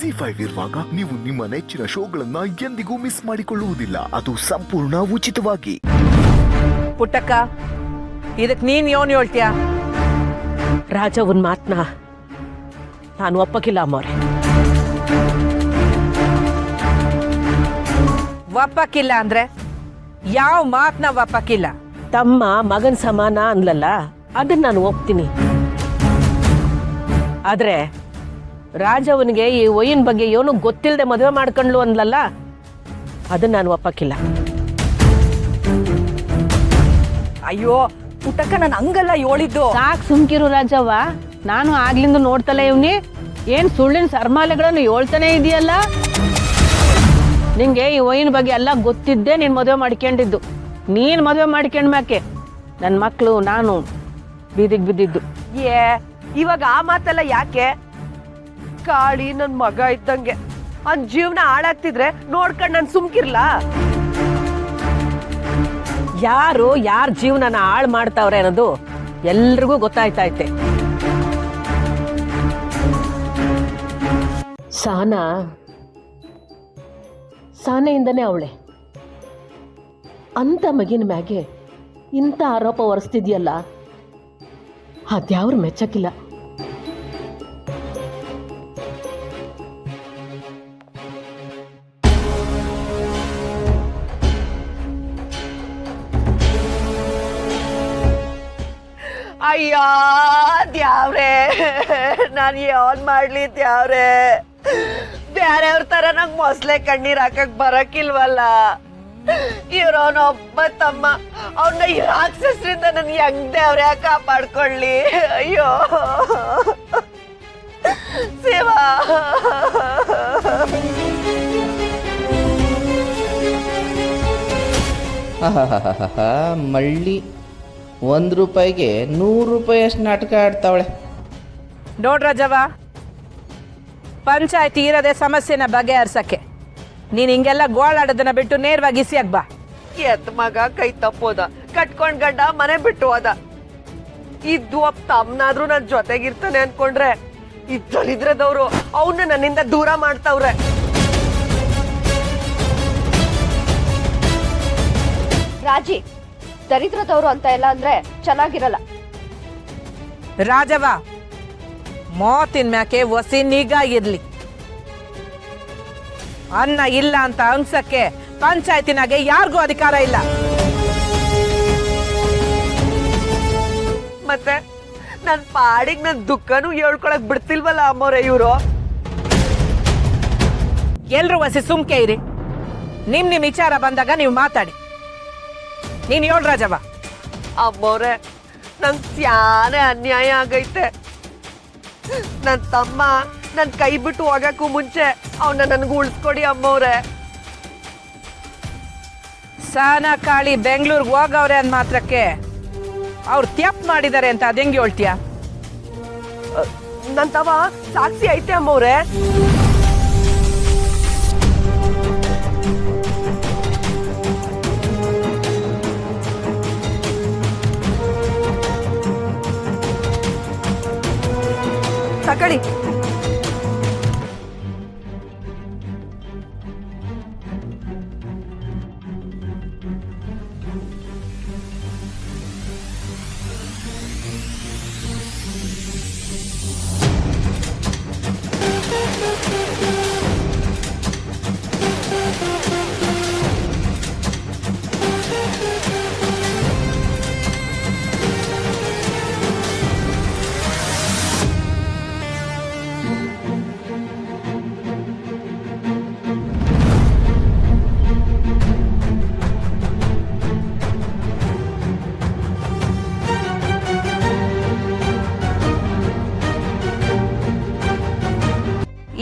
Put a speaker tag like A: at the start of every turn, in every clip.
A: ಜಿ5 ಇರುವಾಗ ನೀವು ನಿಮ್ಮ ನೆಚ್ಚಿನ ಶೋಗಳನ್ನ ಎಂದಿಗೂ ಮಿಸ್ ಮಾಡಿಕೊಳ್ಳುವುದಿಲ್ಲ. ಅದು ಸಂಪೂರ್ಣ ಉಚಿತವಾಗಿ.
B: ಪುಟ್ಟಕ್ಕ, ಇದಕ್ ನೀನ್ ಯೋನ್ ಹೇಳ್ತೀಯ?
C: ರಾಜವನ್ ಮಾತ್ನ ನಾನು ಒಪ್ಪಕಿಲ್ಲ ಅಮ್ಮವ್ರೆ.
B: ಒಪ್ಪಕ್ಕಿಲ್ಲ ಅಂದ್ರೆ ಯಾವ ಮಾತ್ನ ಒಪ್ಪಕ್ಕಿಲ್ಲ?
C: ತಮ್ಮ ಮಗನ್ ಸಮಾನ ಅನ್ಲಲ್ಲ, ಅದನ್ನ ನಾನು ಒಪ್ತೀನಿ. ಆದ್ರೆ ರಾಜವನಿಗೆ ಈ ಒಯ್ಯನ್ ಬಗ್ಗೆ ಏನು ಗೊತ್ತಿಲ್ಲದೆ ಮದುವೆ ಮಾಡ್ಕೊಂಡ್ಲು ಅನ್ಲಲ್ಲ, ಅದನ್ನ ನಾನು ಒಪ್ಪಕ್ಕಿಲ್ಲ.
B: ಅಯ್ಯೋ ಪುಟ್ಟಕ್ಕ, ನಾನು ಹಂಗಲ್ಲ ಹೇಳಿದ್ದು.
D: ಸಾಕ್ ಸುಮ್ಕಿರು ರಾಜವ್ವ, ನಾನು ಆಗ್ಲಿಂದ ನೋಡ್ತಲೇ ಇವ್ನಿ. ಏನ್ ಸುಳ್ಳಿನ ಸರ್ಮಾಲೆಗಳನ್ನು ಹೇಳ್ತಾನೆ ಇದೆಯಲ್ಲ. ನಿಂಗೆ ಈ ಒಯ್ಯಿನ ಬಗ್ಗೆ ಎಲ್ಲ ಗೊತ್ತಿದ್ದೆ ನೀನ್ ಮದುವೆ ಮಾಡ್ಕೊಂಡಿದ್ದು. ನೀನ್ ಮದುವೆ ಮಾಡ್ಕೊಂಡ್ಮ್ಯಾಕೆ ನನ್ನ ಮಕ್ಕಳು ನಾನು ಬೀದಿಗೆ ಬಿದ್ದಿದ್ದು.
B: ಇವಾಗ ಆ ಮಾತೆಲ್ಲ ಯಾಕೆ? ಕಾಳಿ ನನ್ ಮಗ ಇದ್ದಂಗೆ, ಅವ್ನ್ ಜೀವನ ಹಾಳಾಗ್ತಿದ್ರೆ ನೋಡ್ಕೊಂಡ್ ನನ್ ಸುಮ್ಕಿರ್ಲಾ?
C: ಯಾರು ಯಾರ ಜೀವನನ ಹಾಳು ಮಾಡ್ತಾವ್ರೆ ಅನ್ನೋದು ಎಲ್ರಿಗೂ ಗೊತ್ತಾಯ್ತೈತೆ. ಸಾನೆಯಿಂದನೇ ಅವಳೆ ಅಂತ ಮಗಿನ ಮ್ಯಾಗೆ ಇಂಥ ಆರೋಪ ಹೊರಿಸ್ತಿದ್ಯಲ್ಲ, ಅದ್ಯಾವ್ರು ಮೆಚ್ಚಕ್ಕಿಲ್ಲ.
B: ಅಯ್ಯೋ ದ್ಯಾವ್ರೆ, ನಾನು ಯಾವನ್ ಮಾಡ್ಲಿ ದ್ಯಾವ್ರೆ? ಬ್ಯಾರೆಯವ್ರ ತರ ನಂಗ್ ಮೊಸ್ಲೆ ಕಣ್ಣೀರ್ ಹಾಕಕ್ ಬರಕಿಲ್ವಲ್ಲ. ಇವ್ರವನೊಬ್ಬ ತಮ್ಮ, ಅವನ್ನ ಈ ರಾಕ್ಷಸರಿಂದ ನನ್ ಹೆಂಗ್ ದೇವ್ರೆ ಕಾಪಾಡ್ಕೊಳ್ಳಿ? ಅಯ್ಯೋ ಶಿವ.
E: ಮಳ್ಳಿ 1 ರೂಪಾಯಿಗೆ 100 ರೂಪಾಯಿ ಅಷ್ಟು ನಾಟಕ ಆಡ್ತಾವಳೆ.
B: ನೋಡ್ರಜವ, ಪಂಚಾಯತಿ ಇರದೆ ಸಮಸ್ಯೆನ ಬಗೆಹರ್ಸಕ್ಕೆ ನೀನ್ ಹಿಂಗೆಲ್ಲ ಗೋಳಾಡೋದನ್ನ ಬಿಟ್ಟು ನೇರವಾಗಿ ಇಸಿಯಾಗ್ ಬಾ. ಎತ್ ಮಗ ಕೈ ತಪ್ಪೋದ, ಕಟ್ಕೊಂಡ್ ಗಂಡ ಮನೆ ಬಿಟ್ಟು ಹೋದ. ಇದ್ದು ಒಬ್ಬ ತಮ್ಮನಾದ್ರೂ ನನ್ ಜೊತೆಗಿರ್ತಾನೆ ಅನ್ಕೊಂಡ್ರೆ ಇದ್ದಲಿದ್ರದವ್ರು ಅವನ್ನ ನನ್ನಿಂದ ದೂರ ಮಾಡ್ತಾವ್ರೆ.
F: ರಾಜಿ, ದರಿದ್ರದವರು ಅಂತ ಎಲ್ಲ ಅಂದ್ರೆ ಚೆನ್ನಾಗಿರಲ್ಲ.
B: ರಾಜವ, ಮೋತಿನ ಮ್ಯಾಕೆ ಒಸಿ ನಿಗಾ ಇರ್ಲಿ. ಅನ್ನ ಇಲ್ಲ ಅಂತ ಅನ್ಸಕ್ಕೆ ಪಂಚಾಯತಿನಾಗೆ ಯಾರಿಗೂ ಅಧಿಕಾರ ಇಲ್ಲ. ಮತ್ತೆ ನನ್ ಪಾಡಿಗೆ ನನ್ ದುಃಖನೂ ಹೇಳ್ಕೊಳಕ್ ಬಿಡ್ತಿಲ್ವಲ್ಲ ಅಮ್ಮೋರೆ ಇವ್ರು. ಎಲ್ರು ಒಸಿ ಸುಮ್ಕೆ ಇರಿ. ನಿಮ್ ವಿಚಾರ ಬಂದಾಗ ನೀವು ಮಾತಾಡಿ. ನೀನ್ ಹೇಳ್ ರಾಜವ. ಅಮ್ಮೋರೆ, ನಂಗ್ ಸ್ಯಾನೆ ಅನ್ಯಾಯ ಆಗೈತೆ. ನನ್ ತಮ್ಮ ನನ್ ಕೈ ಬಿಟ್ಟು ಹೋಗಕ್ಕೂ ಮುಂಚೆ ಅವನ್ನ ನನ್ಗೆ ಉಳಿಸ್ಕೊಡಿ ಅಮ್ಮವ್ರೆ. ಸಾನ ಕಾಳಿ ಬೆಂಗಳೂರಿಗೆ ಹೋಗವ್ರೆ ಅಂದ್ ಮಾತ್ರಕ್ಕೆ ಅವ್ರು ತ್ಯಾಪ್ ಮಾಡಿದ್ದಾರೆ ಅಂತ ಅದೆಂಗೆ ಹೇಳ್ತೀಯ? ನನ್ ತವ ಸಾಕ್ಷಿ ಐತೆ ಅಮ್ಮವ್ರೆ. ತಕಳಿ.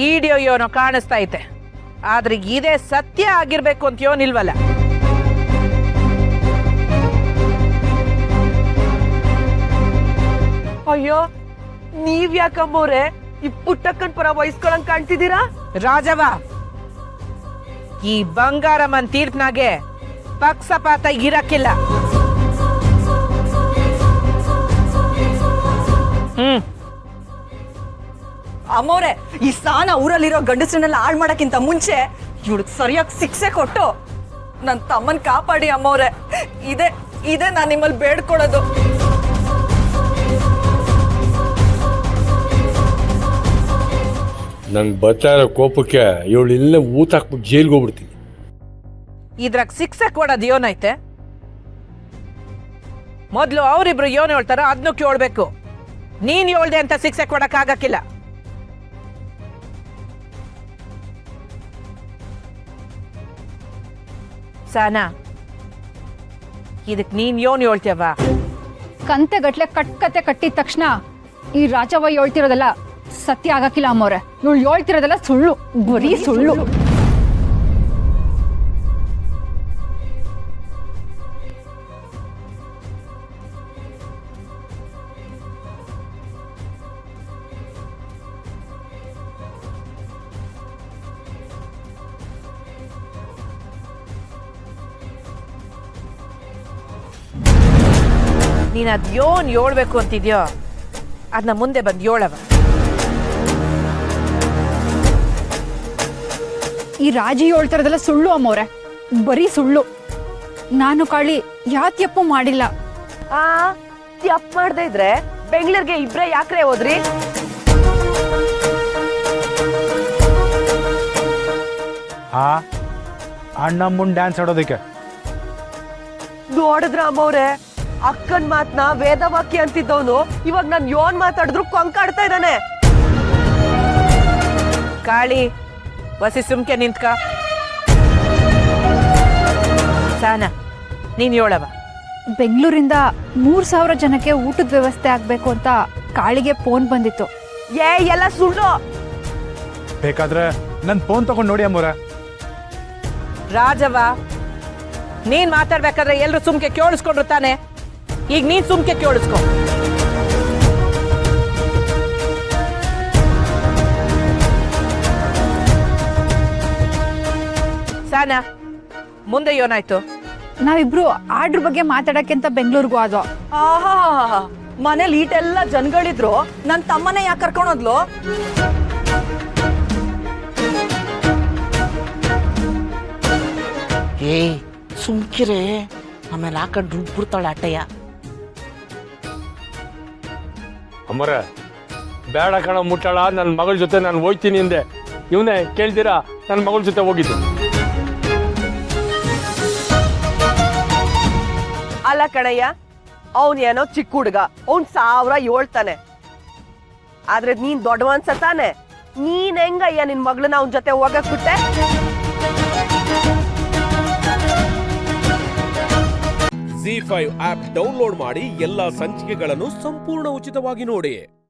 B: ಈಡಿಯೋ ಯೋನೋ ಕಾಣಿಸ್ತಾ ಐತೆ, ಆದ್ರೆ ಇದೇ ಸತ್ಯ ಆಗಿರ್ಬೇಕು ಅಂತ ಯೋನಿಲ್ವಲ್ಲ. ಅಯ್ಯೋ, ನೀವ್ ಯಾಕಮ್ಮೋರೆ ಈ ಪುಟ್ಟಕ್ಕನ್ ಪರ ವಹಿಸ್ಕೊಳಂಗ್ ಕಾಣ್ತಿದ್ದೀರಾ? ರಾಜವ, ಈ ಬಂಗಾರಮ್ಮನ್ ತೀರ್ಪ್ನಾಗೆ ಪಕ್ಷಪಾತ ಇರಕ್ಕಿಲ್ಲ.
G: ಅಮ್ಮವ್ರೆ, ಈ ಸ್ಥಾನ ಊರಲ್ಲಿರೋ ಗಂಡಸರನ್ನೆಲ್ಲ ಹಾಳು ಮಾಡಕ್ಕಿಂತ ಮುಂಚೆ ಇವಳಿಗೆ ಸರಿಯಾಗಿ ಶಿಕ್ಷೆ ಕೊಟ್ಟು ನನ್ನ ತಮ್ಮನ್ ಕಾಪಾಡಿ ಅಮ್ಮವ್ರೆ. ಇದೇ ನಾನು ನಿಮ್ಮಲ್ಲಿ ಬೇಡ್ಕೊಳ್ಳೋದು.
H: ನಂಗೆ ಬರ್ತಾ ಇರೋ ಕೋಪಕ್ಕೆ ಇವಳು ಇಲ್ಲೇ ಊತ ಹಾಕ್ಬಿಟ್ಟು ಜೈಲ್ಗೆ ಹೋಗ್ಬಿಡ್ತೀನಿ.
B: ಇದ್ರಾಗ ಶಿಕ್ಷೆ ಕೊಡೋದು ಯೋನೈತೆ? ಮೊದಲು ಅವರಿಬ್ರು ಯೋನ್ ಹೇಳ್ತಾರ ಅದನ್ನು ಕೇಳ್ಬೇಕು. ನೀನ್ ಹೇಳ್ದೆ ಅಂತ ಶಿಕ್ಷೆ ಕೊಡಕ್ ಆಗಕ್ಕಿಲ್ಲ. ಸಾನಾ, ಇದಕ್ ನೀನ್ ಯೋನ್ ಹೇಳ್ತೇವ?
F: ಕಂತೆಗಟ್ಲೆ ಕಟ್ಕತೆ ಕಟ್ಟಿದ ತಕ್ಷಣ ಈ ರಾಜವ್ವ ಹೇಳ್ತಿರೋದೆಲ್ಲ ಸತ್ಯ ಆಗಕ್ಕಿಲ್ಲ ಅಮ್ಮವ್ರೆ. ಇವಳು ಹೇಳ್ತಿರೋದೆಲ್ಲ ಸುಳ್ಳು, ಬರೀ ಸುಳ್ಳು.
B: ನೀನ್ ಅದ್ ಯೋನ್ ಹೇಳ್ಬೇಕು ಅಂತಿದ್ಯೋ ಅದನ್ನ ಮುಂದೆ ಬಂದು ಹೇಳವ.
F: ಈ ರಾಜಿ ಹೇಳ್ತಿರೋದೆಲ್ಲ ಸುಳ್ಳು ಅಮ್ಮವ್ರೆ, ಬರೀ ಸುಳ್ಳು. ನಾನು ಕಾಳಿ ಯಾತ್ಯಪ್ಪು ಮಾಡಿಲ್ಲ.
B: ತಪ್ಪು ಮಾಡ್ದೆ ಇದ್ರೆ ಬೆಂಗಳೂರಿಗೆ ಇಬ್ರೇ ಯಾಕ್ರೆ ಹೋದ್ರಿ?
I: ಅಣ್ಣಮ್ಮನ್ ಡ್ಯಾನ್ಸ್ ಆಡೋದಕ್ಕೆ
B: ನೋಡಿದ್ರ ಅಮ್ಮವ್ರೆ, ಅಕ್ಕನ್ ಮಾತ್ನ ವೇದವಾಕ್ಯ ಅಂತಿದ್ದವನು ಇವಾಗ ನಾನ್ ಯೋನ್ ಮಾತಾಡಿದ್ರು ಕೊಂಕಾಡ್ತಾ ಇದ್ದಾನೆ. ಕಾಳಿ, ವಸಿ ಸುಮ್ಕೆ ನಿಂತ್ಕ. ಸಾನ, ನೀನ್ ಹೇಳವ.
F: ಬೆಂಗಳೂರಿಂದ 3,000 ಜನಕ್ಕೆ ಊಟದ ವ್ಯವಸ್ಥೆ ಆಗ್ಬೇಕು ಅಂತ ಕಾಳಿಗೆ ಫೋನ್ ಬಂದಿತ್ತು.
B: ಎಲ್ಲ ಸುಳ್ಳು.
I: ಬೇಕಾದ್ರೆ ನನ್ ಫೋನ್ ತಗೊಂಡ್ ನೋಡಿ ಅಮ್ಮವ್ರೆ.
B: ರಾಜವ್ವ, ನೀನ್ ಮಾತಾಡ್ಬೇಕಾದ್ರೆ ಎಲ್ರು ಸುಮ್ಕೆ ಕೇಳಿಸ್ಕೊಂಡ್ರು ತಾನೆ. ಈಗ ನೀನ್ ಸುಮ್ಕೆ ಕೇಳಿಸ್ಕೊ. ಸಾನಾ, ಮುಂದೆ ಏನಾಯ್ತು?
F: ನಾವಿಬ್ರು ಆರ್ಡ್ರ್ ಬಗ್ಗೆ ಮಾತಾಡಕ್ಕೆ ಅಂತ ಬೆಂಗಳೂರಿಗೂ ಆದ್ವು.
G: ಆಹಾ, ಮನೇಲಿ ಈಟೆಲ್ಲ ಜನಗಳಿದ್ರು, ನನ್ನ ತಮ್ಮನೇ ಯಾಕೆ ಕರ್ಕೊಂಡೋದ್ಲು?
E: ಏಯ್ ಸುಮ್ಕಿರೆ, ಆಮೇಲೆ ಹಾಕೊಂಡು ದುಡ್ಡು ಬಿಡ್ತಾಳೆ ಅಟ್ಟಯ್ಯ.
H: ಅಮ್ಮರ ಬೇಡ ಕಣ ಮುಟ್ಟಾಳ, ನನ್ನ ಮಗಳ ಜೊತೆ ನಾನು ಹೋಗ್ತೀನಿ ಹಿಂದೆ. ಇವನೇ ಕೇಳ್ತೀರಾ, ನನ್ನ ಮಗಳ ಜೊತೆ ಹೋಗಿದ್ದು.
B: ಅಲ್ಲ ಕಣಯ್ಯ, ಅವನ್ ಏನೋ ಚಿಕ್ಕ ಹುಡುಗ, ಅವ್ನ್ 1000 ಹೇಳ್ತಾನೆ. ಆದ್ರೆ ನೀನ್ ದೊಡ್ಡವ ಅನ್ಸತಾನೆ. ನೀನ್ ಹೆಂಗಯ್ಯ ನಿನ್ ಮಗಳನ್ನ ಅವನ್ ಜೊತೆ ಹೋಗಕ್ ಬಿಟ್ಟೆ?
J: ZEE5 ಆಪ್ ಡೌನ್ಲೋಡ್ ಮಾಡಿ ಎಲ್ಲಾ ಸಂಚಿಕೆಗಳನ್ನು ಸಂಪೂರ್ಣ ಉಚಿತವಾಗಿ ನೋಡಿ.